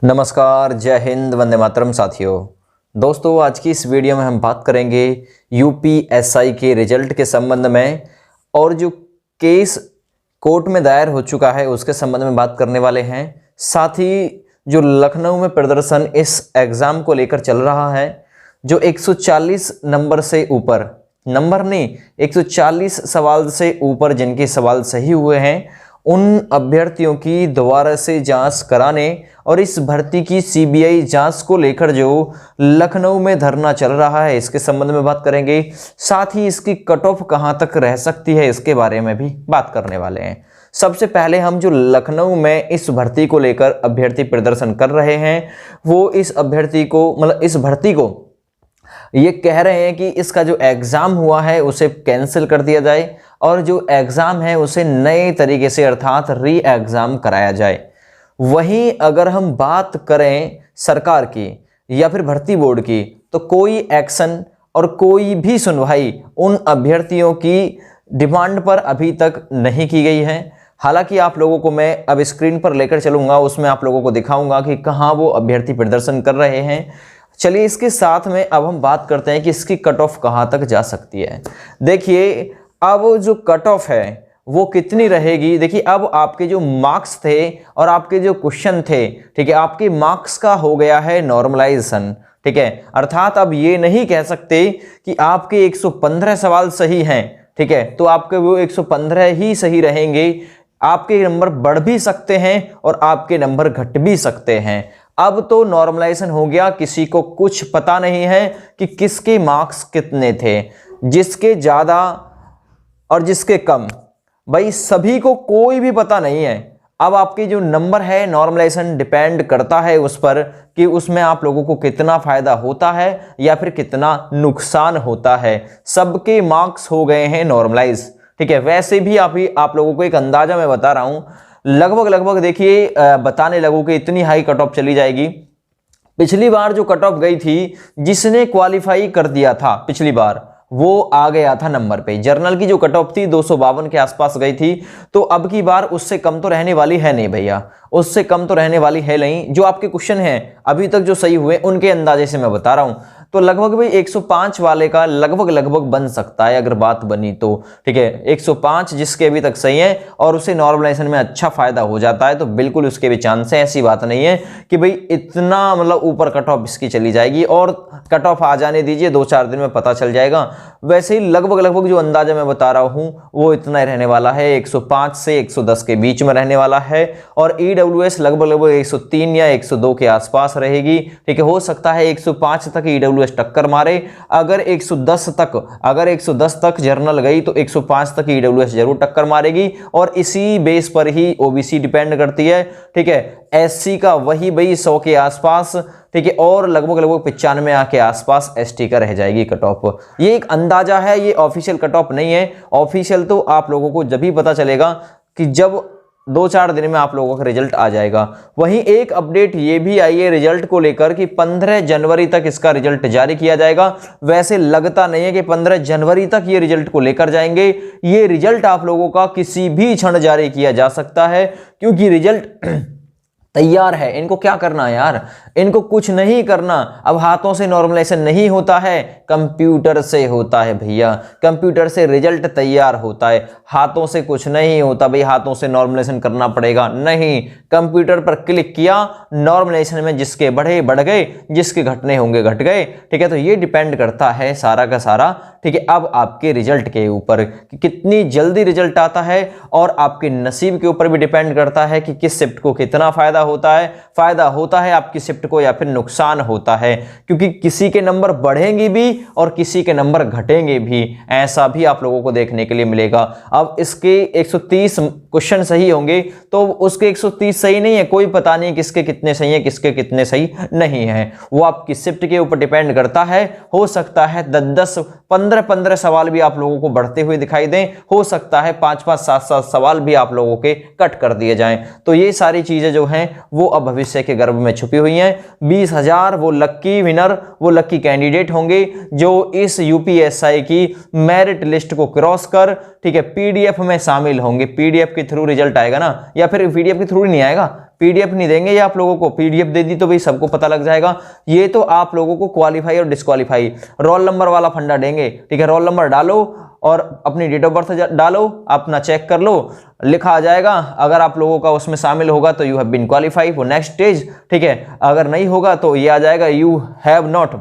नमस्कार, जय हिंद, वंदे मातरम साथियों। दोस्तों, आज की इस वीडियो में हम बात करेंगे यूपीएसआई के रिजल्ट के संबंध में और जो केस कोर्ट में दायर हो चुका है उसके संबंध में बात करने वाले हैं। साथ ही जो लखनऊ में प्रदर्शन इस एग्ज़ाम को लेकर चल रहा है, जो 140 नंबर से ऊपर, नंबर नहीं 140 सवाल से ऊपर जिनके सवाल सही हुए हैं, उन अभ्यर्थियों की दोबारा से जांच कराने और इस भर्ती की सीबीआई जांच को लेकर जो लखनऊ में धरना चल रहा है, इसके संबंध में बात करेंगे। साथ ही इसकी कट ऑफ कहां तक रह सकती है, इसके बारे में भी बात करने वाले हैं। सबसे पहले हम जो लखनऊ में इस भर्ती को लेकर अभ्यर्थी प्रदर्शन कर रहे हैं, वो इस अभ्यर्थी को इस भर्ती को ये कह रहे हैं कि इसका जो एग्ज़ाम हुआ है उसे कैंसिल कर दिया जाए और जो एग्ज़ाम है उसे नए तरीके से अर्थात री एग्ज़ाम कराया जाए। वहीं अगर हम बात करें सरकार की या फिर भर्ती बोर्ड की, तो कोई एक्शन और कोई भी सुनवाई उन अभ्यर्थियों की डिमांड पर अभी तक नहीं की गई है। हालांकि आप लोगों को मैं अब स्क्रीन पर लेकर चलूँगा, उसमें आप लोगों को दिखाऊंगा कि कहाँ वो अभ्यर्थी प्रदर्शन कर रहे हैं। चलिए, इसके साथ में अब हम बात करते हैं कि इसकी कट ऑफ कहाँ तक जा सकती है। देखिए, अब जो कट ऑफ है वो कितनी रहेगी। देखिए, अब आपके जो मार्क्स थे और आपके जो क्वेश्चन थे, ठीक है, आपके मार्क्स का हो गया है नॉर्मलाइजेशन, ठीक है। अर्थात अब ये नहीं कह सकते कि आपके 115 सवाल सही हैं, ठीक है, तो आपके वो 115 ही सही रहेंगे। आपके नंबर बढ़ भी सकते हैं और आपके नंबर घट भी सकते हैं। अब तो नॉर्मलाइजेशन हो गया, किसी को कुछ पता नहीं है कि किसके मार्क्स कितने थे, जिसके ज़्यादा और जिसके कम, भाई सभी को कोई भी पता नहीं है। अब आपके जो नंबर है, नॉर्मलाइजेशन डिपेंड करता है उस पर कि उसमें आप लोगों को कितना फ़ायदा होता है या फिर कितना नुकसान होता है। सबके मार्क्स हो गए हैं नॉर्मलाइज, ठीक है। वैसे भी आप लोगों को एक अंदाजा मैं बता रहा हूँ, लगभग देखिए बताने लगूं कि इतनी हाई कट ऑफ चली जाएगी। पिछली बार जो कट ऑफ गई थी, जिसने क्वालिफाई कर दिया था पिछली बार, वो आ गया था नंबर पे। जर्नल की जो कट ऑफ थी 252 के आसपास गई थी, तो अब की बार उससे कम तो रहने वाली है नहीं भैया, उससे कम तो रहने वाली है नहीं। जो आपके क्वेश्चन हैं अभी तक जो सही हुए, उनके अंदाजे से मैं बता रहा हूं, तो लगभग भाई 105 वाले का लगभग बन सकता है अगर बात बनी तो, ठीक है। 105 जिसके अभी तक सही है और उसे नॉर्मलाइजेशन में अच्छा फायदा हो जाता है, तो बिल्कुल उसके भी चांस है। ऐसी बात नहीं है कि भाई इतना ऊपर कट ऑफ इसकी चली जाएगी, और कट ऑफ आ जाने दीजिए, 2-4 दिन में पता चल जाएगा। वैसे ही लगभग जो अंदाजा मैं बता रहा हूं वो इतना ही रहने वाला है, 105 से 110 के बीच में रहने वाला है। और ईडब्ल्यूएस लगभग 103 या 102 के आसपास रहेगी, ठीक है। हो सकता है 105 तक ईडब्ल्यूएस टक्कर मारे। अगर 110 तक जर्नल गई तो 105 तक ईडब्ल्यूएस जरूर टक्कर मारेगी, और इसी बेस पर ही ओबीसी डिपेंड करती है, ठीक है। एससी का वही भाई 100 के आसपास, ठीक है, और लगभग 95 के आसपास एसटी का रह जाएगी कट ऑफ। ये एक अंदाजा है, ये ऑफिशियल कट ऑफ नहीं है। ऑफिशियल तो आप लोगों को जब भी पता चलेगा कि जब 2-4 दिन में आप लोगों का रिजल्ट आ जाएगा। वहीं एक अपडेट ये भी आई है रिजल्ट को लेकर कि 15 जनवरी तक इसका रिजल्ट जारी किया जाएगा। वैसे लगता नहीं है कि 15 जनवरी तक ये रिजल्ट को लेकर जाएंगे। ये रिजल्ट आप लोगों का किसी भी क्षण जारी किया जा सकता है, क्योंकि रिजल्ट तैयार है। इनको क्या करना है यार, इनको कुछ नहीं करना। अब हाथों से नॉर्मलाइजेशन नहीं होता है, कंप्यूटर से होता है भैया। कंप्यूटर से रिजल्ट तैयार होता है, हाथों से कुछ नहीं होता भाई। हाथों से नॉर्मलाइजेशन करना पड़ेगा नहीं, कंप्यूटर पर क्लिक किया, नॉर्मलाइजेशन में जिसके बढ़े बढ़ गए, जिसके घटने होंगे घट गए, ठीक है। तो ये डिपेंड करता है सारा का सारा, ठीक है, अब आपके रिजल्ट के ऊपर कि कितनी जल्दी रिजल्ट आता है, और आपके नसीब के ऊपर भी डिपेंड करता है कि किस शिफ्ट को कितना फायदा होता है आपकी शिफ्ट को, या फिर नुकसान होता है। क्योंकि किसी के नंबर बढ़ेंगे भी और किसी के नंबर घटेंगे भी, ऐसा भी आप लोगों को देखने के लिए मिलेगा। अब इसके 130 क्वेश्चन सही होंगे तो उसके 130 सही नहीं है, कोई पता नहीं किसके कितने सही है, किसके कितने सही नहीं है। वो आपकी शिफ्ट के ऊपर डिपेंड करता है। हो सकता है 10-10, 15-15 सवाल भी आप लोगों को बढ़ते हुए दिखाई दें, हो सकता है 5-5, 7-7 सवाल भी आप लोगों के कट कर दिए जाएं। तो ये सारी चीजें जो हैं वो अब भविष्य के गर्भ में छुपी हुई हैं। 20,000 वो लक्की विनर, वो लक्की कैंडिडेट होंगे जो इस यूपीएसआई की मेरिट लिस्ट को क्रॉस कर, ठीक है, पीडीएफ में शामिल होंगे। पीडीएफ के थ्रू रिजल्ट आएगा ना, या फिर पीडीएफ के थ्रू नहीं आएगा, पीडीएफ नहीं देंगे ये आप लोगों को, पीडीएफ दे दी तो भाई सबको पता लग जाएगा। ये तो आप लोगों को क्वालिफाई और डिस्क्वालीफाई रोल नंबर वाला फंडा देंगे, ठीक है। रोल नंबर डालो और अपनी डेट ऑफ बर्थ डालो, अपना चेक कर लो, लिखा आ जाएगा। अगर आप लोगों का उसमें शामिल होगा तो you have been qualify for next stage, ठीक है। अगर नहीं होगा तो ये आ जाएगा you have not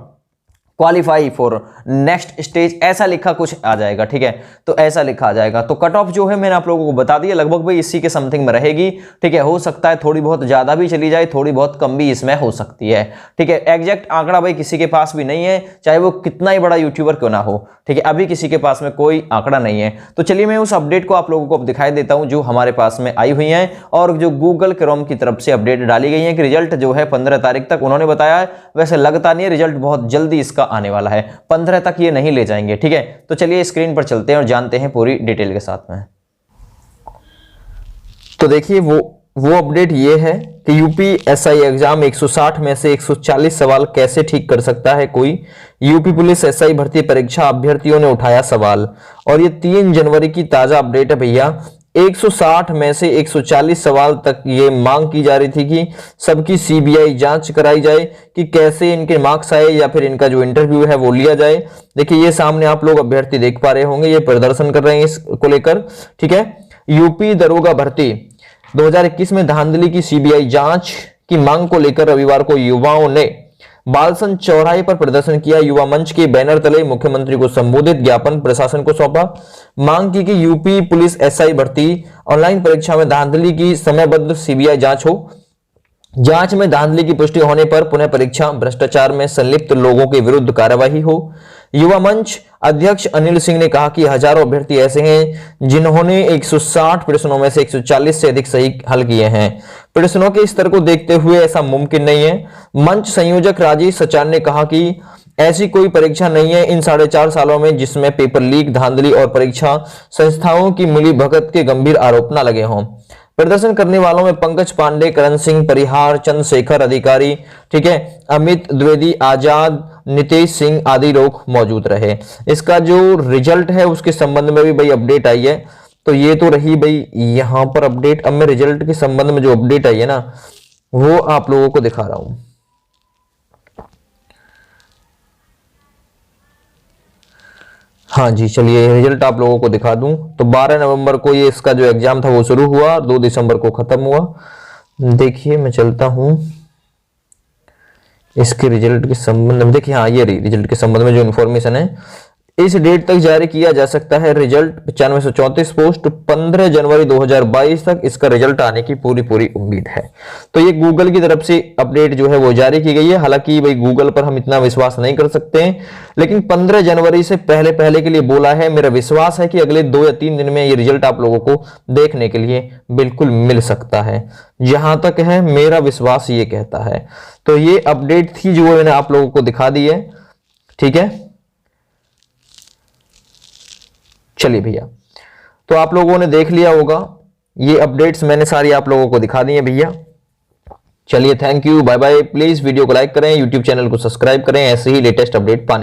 qualify for next stage, ऐसा लिखा कुछ आ जाएगा, ठीक है। तो ऐसा लिखा आ जाएगा। तो कट ऑफ जो है मैंने आप लोगों को बता दिया, लगभग भाई इसी के समथिंग में रहेगी, ठीक है। हो सकता है थोड़ी बहुत ज्यादा भी चली जाए, थोड़ी बहुत कम भी इसमें हो सकती है, ठीक है। एग्जैक्ट आंकड़ा भाई किसी के पास भी नहीं है, चाहे वो कितना ही बड़ा यूट्यूबर क्यों ना हो, ठीक है। अभी किसी के पास में कोई आंकड़ा नहीं है। तो चलिए मैं उस अपडेट को आप लोगों को दिखाई देता हूं जो हमारे पास में आई हुई है और जो गूगल क्रोम की तरफ से अपडेट डाली गई है कि रिजल्ट जो है 15 तारीख तक उन्होंने बताया है। वैसे लगता नहीं है, रिजल्ट बहुत जल्दी इसका आने वाला है, 15 तक ये नहीं ले जाएंगे, ठीक है। तो चलिए स्क्रीन पर चलते हैं और जानते हैं पूरी डिटेल के साथ में। तो देखिए वो अपडेट ये है कि यूपीएसआई एग्जाम 160 में से 140 सवाल कैसे ठीक कर सकता है कोई। यूपी पुलिस एसआई भर्ती परीक्षा अभ्यर्थियों ने उठाया सवाल और ये 3 जनवरी की ताजा अपडेट है भैया। 160 में से 140 सवाल तक ये मांग की जा रही थी कि सबकी सीबीआई जांच कराई जाए कि कैसे इनके मार्क्स आए या फिर इनका जो इंटरव्यू है वो लिया जाए। देखिए ये सामने आप लोग अभ्यर्थी देख पा रहे होंगे, ये प्रदर्शन कर रहे हैं इसको लेकर, ठीक है। यूपी दरोगा भर्ती 2021 में धांधली की सीबीआई जांच की मांग को लेकर रविवार को युवाओं ने बालसन चौराहे पर प्रदर्शन किया। युवा मंच के बैनर तले मुख्यमंत्री को संबोधित ज्ञापन प्रशासन को सौंपा। मांग की कि यूपी पुलिस एसआई भर्ती ऑनलाइन परीक्षा में धांधली की समयबद्ध सीबीआई जांच हो। जांच में धांधली की पुष्टि होने पर पुनः परीक्षा भ्रष्टाचार में संलिप्त लोगों के विरुद्ध कार्यवाही हो। युवा मंच अध्यक्ष अनिल सिंह ने कहा कि हजारों अभ्यर्थी ऐसे हैं जिन्होंने 160 प्रश्नों में से 140 से अधिक सही हल किए हैं। प्रश्नों के स्तर को देखते हुए ऐसा मुमकिन नहीं है। मंच संयोजक राजेश सचान ने कहा कि ऐसी कोई परीक्षा नहीं है इन 4.5 सालों में जिसमें पेपर लीक, धांधली और परीक्षा संस्थाओं की मिलीभगत के गंभीर आरोप न लगे हों। प्रदर्शन करने वालों में पंकज पांडे, करण सिंह परिहार, चंद्रशेखर अधिकारी, ठीक है, अमित द्विवेदी, आजाद, नितेश सिंह आदि लोग मौजूद रहे। इसका जो रिजल्ट है उसके संबंध में भी भाई अपडेट आई है। तो ये तो रही भाई यहां पर अपडेट। अब मैं रिजल्ट के संबंध में जो अपडेट आई है ना वो आप लोगों को दिखा रहा हूं। हाँ जी, चलिए रिजल्ट आप लोगों को दिखा दूं। तो 12 नवंबर को ये इसका जो एग्जाम था वो शुरू हुआ और 2 दिसंबर को खत्म हुआ। देखिए मैं चलता हूं इसके रिजल्ट के संबंध में। देखिए हाँ, ये रिजल्ट के संबंध में जो इन्फॉर्मेशन है इस डेट तक जारी किया जा सकता है रिजल्ट। 9534 पोस्ट 15 जनवरी 2022 तक इसका रिजल्ट आने की पूरी उम्मीद है। तो ये गूगल की तरफ से अपडेट जो है वो जारी की गई है। हालांकि भाई गूगल पर हम इतना विश्वास नहीं कर सकते हैं, लेकिन 15 जनवरी से पहले के लिए बोला है। मेरा विश्वास है कि अगले 2 या 3 दिन में ये रिजल्ट आप लोगों को देखने के लिए बिल्कुल मिल सकता है, जहां तक है मेरा विश्वास ये कहता है। तो ये अपडेट थी जो मैंने आप लोगों को दिखा दी है, ठीक है। चलिए भैया, तो आप लोगों ने देख लिया होगा, ये अपडेट्स मैंने सारी आप लोगों को दिखा दी है भैया। चलिए thank you, bye bye. Please video को लाइक करें, यूट्यूब चैनल को सब्सक्राइब करें ऐसे ही लेटेस्ट अपडेट पाने